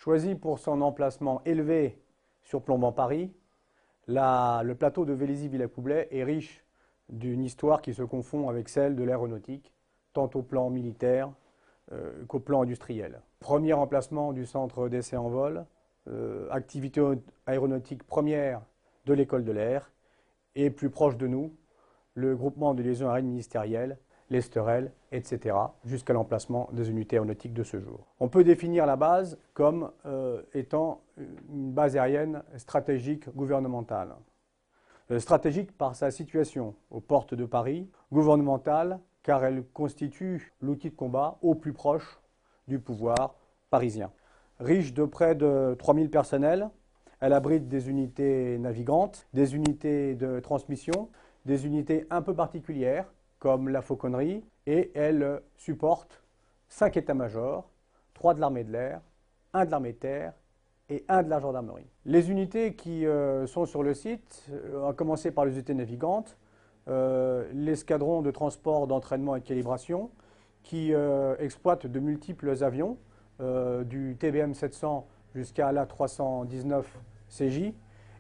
Choisi pour son emplacement élevé surplombant Paris, le plateau de Vélizy-Villacoublay est riche d'une histoire qui se confond avec celle de l'aéronautique, tant au plan militaire qu'au plan industriel. Premier emplacement du centre d'essai en vol, activité aéronautique première de l'école de l'air, et plus proche de nous, le groupement de liaison aérienne ministérielle, l'Esterel, etc., jusqu'à l'emplacement des unités aéronautiques de ce jour. On peut définir la base comme étant une base aérienne stratégique gouvernementale. Stratégique par sa situation aux portes de Paris, gouvernementale car elle constitue l'outil de combat au plus proche du pouvoir parisien. Riche de près de 3000 personnels, elle abrite des unités navigantes, des unités de transmission, des unités un peu particulières, comme la fauconnerie, et elle supporte 5 états-majors, 3 de l'armée de l'air, 1 de l'armée de terre et 1 de la gendarmerie. Les unités qui sont sur le site, à commencer par les unités navigantes, l'escadron de transport, d'entraînement et de calibration, qui exploite de multiples avions, du TBM 700 jusqu'à l'A319 CJ,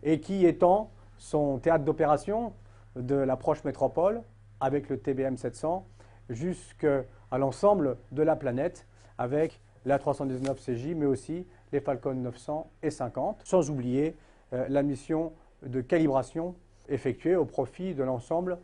et qui étend son théâtre d'opération de l'approche métropole, avec le TBM 700, jusqu'à l'ensemble de la planète, avec l'A319 CJ, mais aussi les Falcon 900 et 50, sans oublier la mission de calibration effectuée au profit de l'ensemble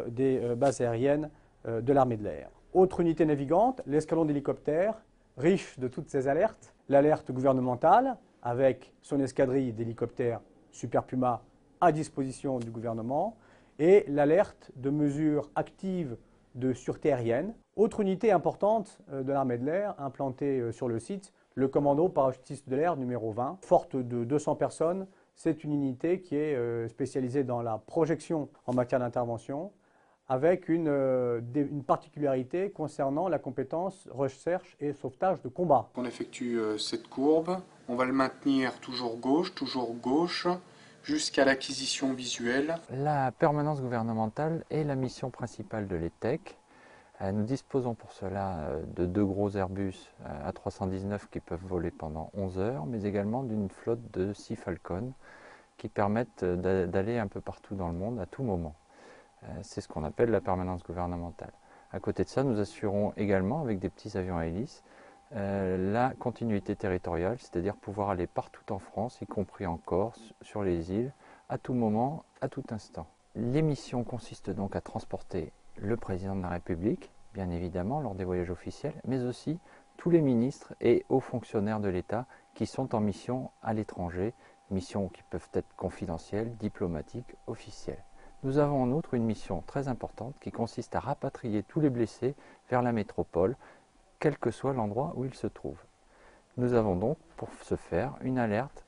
des bases aériennes de l'armée de l'air. Autre unité navigante, l'escadron d'hélicoptères, riche de toutes ces alertes, l'alerte gouvernementale, avec son escadrille d'hélicoptères Super Puma à disposition du gouvernement, et l'alerte de mesures actives de sûreté aérienne. Autre unité importante de l'armée de l'air implantée sur le site, le commando parachutiste de l'air numéro 20, forte de 200 personnes. C'est une unité qui est spécialisée dans la projection en matière d'intervention, avec une particularité concernant la compétence recherche et sauvetage de combat. On effectue cette courbe, on va le maintenir toujours gauche, jusqu'à l'acquisition visuelle. La permanence gouvernementale est la mission principale de l'ETEC. Nous disposons pour cela de 2 gros Airbus A319 qui peuvent voler pendant 11 heures, mais également d'une flotte de 6 Falcon qui permettent d'aller un peu partout dans le monde à tout moment. C'est ce qu'on appelle la permanence gouvernementale. À côté de ça, nous assurons également, avec des petits avions à hélice, la continuité territoriale, c'est-à-dire pouvoir aller partout en France, y compris en Corse, sur les îles, à tout moment, à tout instant. Les missions consistent donc à transporter le président de la République, bien évidemment, lors des voyages officiels, mais aussi tous les ministres et hauts fonctionnaires de l'État qui sont en mission à l'étranger, missions qui peuvent être confidentielles, diplomatiques, officielles. Nous avons en outre une mission très importante qui consiste à rapatrier tous les blessés vers la métropole, quel que soit l'endroit où ils se trouvent. Nous avons donc, pour ce faire, une alerte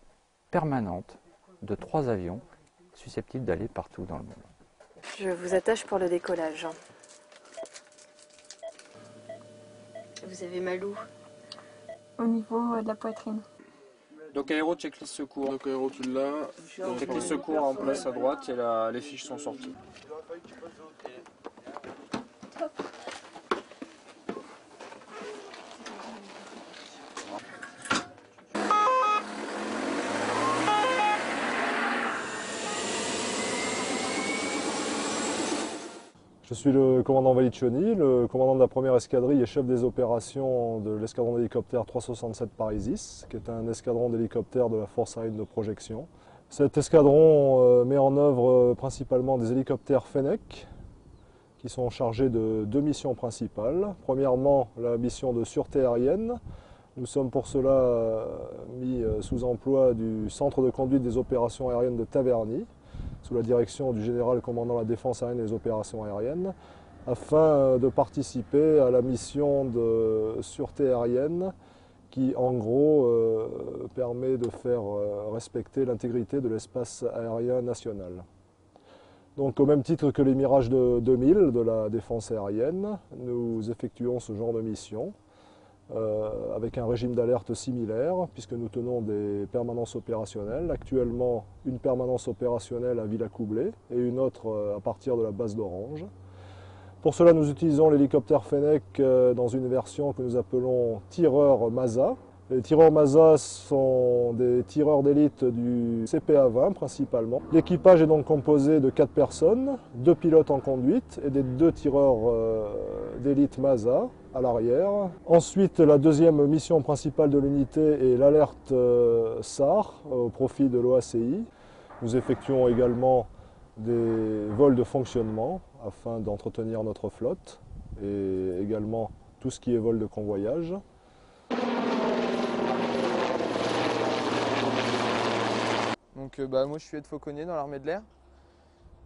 permanente de 3 avions susceptibles d'aller partout dans le monde. Je vous attache pour le décollage. Vous avez mal où? Au niveau de la poitrine. Donc aéro, checklist secours. Donc aéro, tu l'as. Checklist secours en place à droite et les fiches sont sorties. Je suis le commandant Valichioni, le commandant de la première escadrille et chef des opérations de l'escadron d'hélicoptères 367 Parisis, qui est un escadron d'hélicoptères de la force aérienne de projection. Cet escadron met en œuvre principalement des hélicoptères Fennec, qui sont chargés de 2 missions principales. Premièrement, la mission de sûreté aérienne. Nous sommes pour cela mis sous emploi du centre de conduite des opérations aériennes de Taverny, sous la direction du général commandant la défense aérienne et les opérations aériennes, afin de participer à la mission de sûreté aérienne qui, en gros, permet de faire respecter l'intégrité de l'espace aérien national. Donc, au même titre que les Mirage de 2000 de la défense aérienne, nous effectuons ce genre de mission avec un régime d'alerte similaire, puisque nous tenons des permanences opérationnelles. Actuellement, une permanence opérationnelle à Villacoublay et une autre à partir de la base d'Orange. Pour cela, nous utilisons l'hélicoptère Fennec dans une version que nous appelons tireur Masa. Les tireurs Masa sont des tireurs d'élite du CPA-20 principalement. L'équipage est donc composé de 4 personnes, 2 pilotes en conduite et des 2 tireurs d'élite Masa à l'arrière. Ensuite, la deuxième mission principale de l'unité est l'alerte SAR au profit de l'OACI. Nous effectuons également des vols de fonctionnement afin d'entretenir notre flotte et également tout ce qui est vol de convoyage. Donc moi je suis aide-fauconnier dans l'armée de l'air.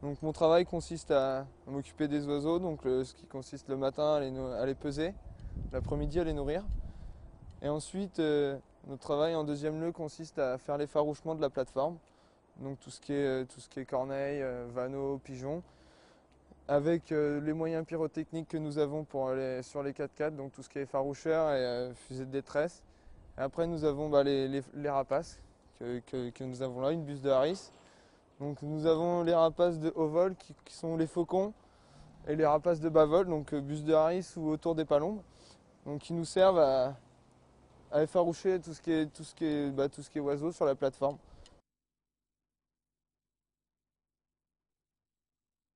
Donc mon travail consiste à m'occuper des oiseaux, donc ce qui consiste le matin à les peser, l'après-midi à les nourrir. Et ensuite notre travail en deuxième lieu consiste à faire l'effarouchement de la plateforme. Donc tout ce qui est corneilles, vanneaux, pigeons, avec les moyens pyrotechniques que nous avons sur les 4x4, donc tout ce qui est effaroucheur et fusée de détresse. Et après nous avons les rapaces que nous avons là, une buse de Harris. Donc nous avons les rapaces de haut vol qui sont les faucons et les rapaces de bas vol, donc buse de Harris ou autour des palombes, donc qui nous servent à effaroucher tout ce qui est oiseau sur la plateforme.